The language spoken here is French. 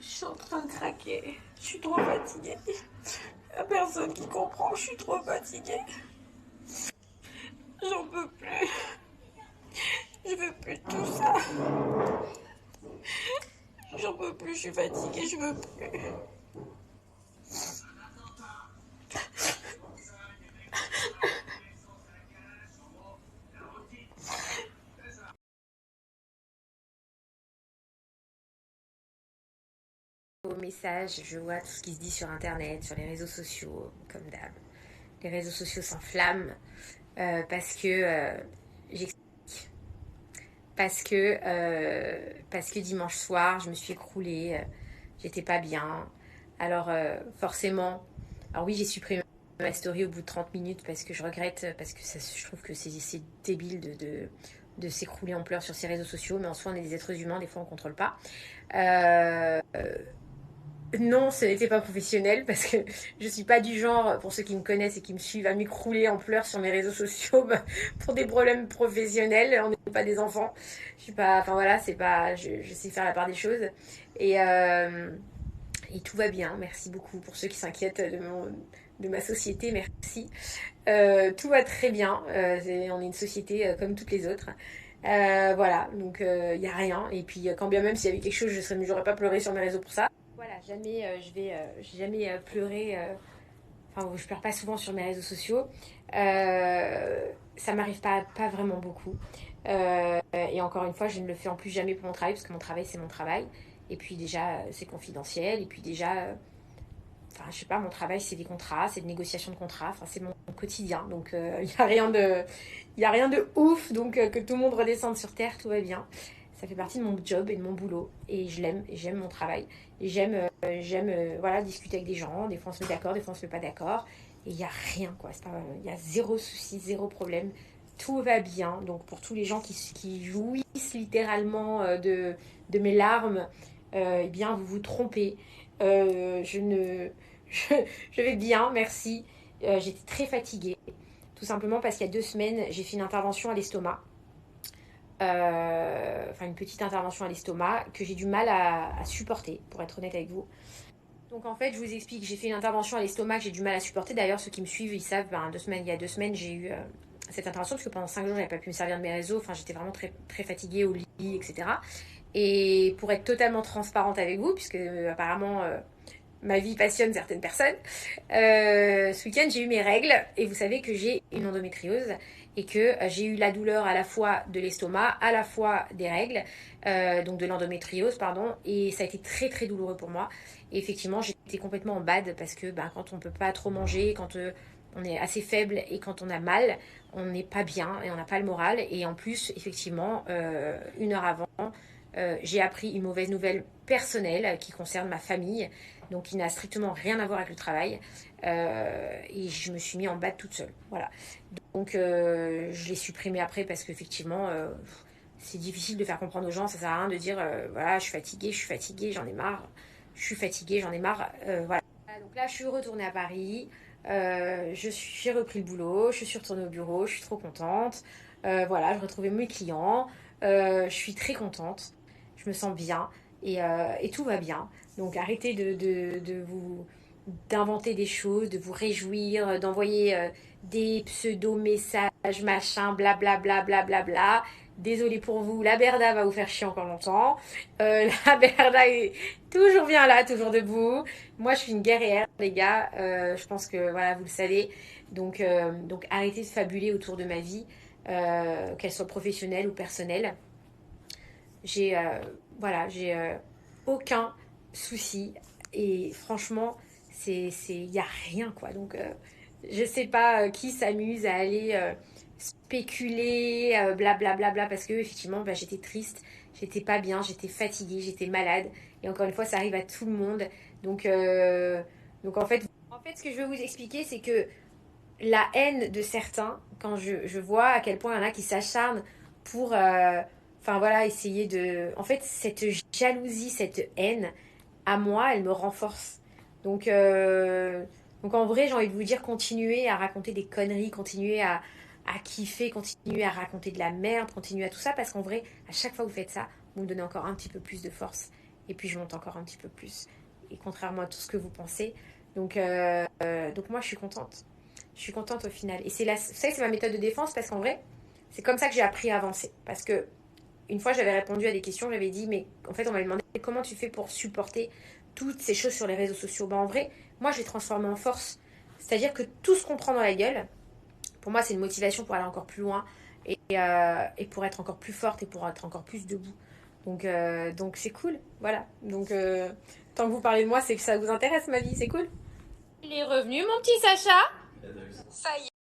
Je suis en train de craquer. Je suis trop fatiguée. Y'a personne qui comprend. Je suis trop fatiguée. J'en peux plus. Je veux plus de tout ça. J'en peux plus. Je suis fatiguée. Je veux plus. Au message, je vois tout ce qui se dit sur internet, sur les réseaux sociaux, comme d'hab. Les réseaux sociaux s'enflamment parce que j'explique. Parce que dimanche soir, je me suis écroulée, j'étais pas bien. Alors forcément, alors oui, j'ai supprimé ma story au bout de 30 minutes parce que je regrette, parce que ça, je trouve que c'est débile de s'écrouler en pleurs sur ces réseaux sociaux, mais en soi on est des êtres humains, des fois on contrôle pas. Euh, non, ce n'était pas professionnel parce que je suis pas du genre, pour ceux qui me connaissent et qui me suivent, à m'écrouler en pleurs sur mes réseaux sociaux pour des problèmes professionnels. On n'est pas des enfants. Je suis pas, enfin voilà, c'est pas, je sais faire la part des choses et, euh, et tout va bien. Merci beaucoup pour ceux qui s'inquiètent de ma société. Merci. Tout va très bien. On est une société comme toutes les autres. Voilà, donc il n'y a rien. Et puis quand bien même s'il y avait quelque chose, j'aurais pas pleuré sur mes réseaux pour ça. Voilà, jamais j'ai jamais pleuré. Enfin, je pleure pas souvent sur mes réseaux sociaux. Ça m'arrive pas vraiment beaucoup. Et encore une fois, je ne le fais en plus jamais pour mon travail parce que mon travail c'est mon travail. Et puis déjà, c'est confidentiel. Et puis déjà, enfin, je sais pas, mon travail c'est des contrats, c'est de négociation de contrats. Enfin, c'est mon quotidien. Donc, il y a rien de, il y a rien de ouf. Donc, que tout le monde redescende sur terre, tout va bien. Ça fait partie de mon job et de mon boulot. Et je l'aime, et j'aime mon travail. Et j'aime voilà, discuter avec des gens. Des fois on se met d'accord, des fois on se met pas d'accord. Et il n'y a rien, quoi. Il y a zéro souci, zéro problème. Tout va bien. Donc pour tous les gens qui jouissent littéralement de mes larmes, eh bien vous vous trompez. Je ne... Je, je vais bien, merci. J'étais très fatiguée. Tout simplement parce qu'il y a 2 semaines, j'ai fait une intervention à l'estomac. Enfin, une petite intervention à l'estomac que j'ai du mal à supporter, pour être honnête avec vous. Donc en fait, je vous explique, j'ai fait une intervention à l'estomac que j'ai du mal à supporter. D'ailleurs, ceux qui me suivent, ils savent, ben, il y a 2 semaines, j'ai eu cette intervention parce que pendant 5 jours, j'avais pas pu me servir de mes réseaux. Enfin, j'étais vraiment très, très fatiguée au lit, etc. Et pour être totalement transparente avec vous, puisque apparemment ma vie passionne certaines personnes, ce week-end, j'ai eu mes règles et vous savez que j'ai une endométriose et que j'ai eu la douleur à la fois de l'estomac, à la fois des règles, donc de l'endométriose, pardon, et ça a été très très douloureux pour moi. Et effectivement, j'étais complètement en bad parce que ben, quand on peut pas trop manger, quand on est assez faible et quand on a mal, on n'est pas bien et on n'a pas le moral. Et en plus, effectivement, 1 heure avant, j'ai appris une mauvaise nouvelle personnelle qui concerne ma famille, donc qui n'a strictement rien à voir avec le travail. Et je me suis mis en bas toute seule. Voilà. Donc je l'ai supprimé après parce qu'effectivement, c'est difficile de faire comprendre aux gens. Ça sert à rien de dire voilà, je suis fatiguée, j'en ai marre. Je suis fatiguée, j'en ai marre. Voilà. Donc là, je suis retournée à Paris. J'ai repris le boulot, je suis retournée au bureau, je suis trop contente. Voilà, je retrouvais mes clients. Je suis très contente. Je me sens bien et tout va bien. Donc arrêtez de vous d'inventer des choses, de vous réjouir, d'envoyer des pseudo-messages, machin, blablabla, blablabla. Désolée pour vous, la Berda va vous faire chier encore longtemps. La Berda est toujours bien là, toujours debout. Moi, je suis une guerrière, les gars. Je pense que voilà, vous le savez. Donc arrêtez de fabuler autour de ma vie, qu'elle soit professionnelle ou personnelle. J'ai voilà, j'ai aucun souci et franchement, il y a rien quoi. Donc je sais pas qui s'amuse à aller spéculer blablabla bla, bla, bla, parce que effectivement bah, j'étais triste, j'étais pas bien, j'étais fatiguée, j'étais malade et encore une fois ça arrive à tout le monde. Donc donc en fait ce que je veux vous expliquer c'est que la haine de certains, quand je vois à quel point il y en a qui s'acharnent pour, enfin voilà, essayer de... En fait, cette jalousie, cette haine, à moi, elle me renforce. Donc, donc en vrai, j'ai envie de vous dire, continuez à raconter des conneries, continuez à kiffer, continuez à raconter de la merde, continuez à tout ça, parce qu'en vrai, à chaque fois que vous faites ça, vous me donnez encore un petit peu plus de force. Et puis je monte encore un petit peu plus. Et contrairement à tout ce que vous pensez. Donc moi, je suis contente. Je suis contente au final. Et c'est ma méthode de défense parce qu'en vrai, c'est comme ça que j'ai appris à avancer. Parce que une fois, j'avais répondu à des questions, j'avais dit, mais en fait, on m'avait demandé comment tu fais pour supporter toutes ces choses sur les réseaux sociaux. En vrai, moi, je l'ai transformé en force. C'est-à-dire que tout ce qu'on prend dans la gueule, pour moi, c'est une motivation pour aller encore plus loin et pour être encore plus forte et pour être encore plus debout. Donc c'est cool, voilà. Tant que vous parlez de moi, c'est que ça vous intéresse ma vie, c'est cool. Il est revenu, mon petit Sacha. Ça y est.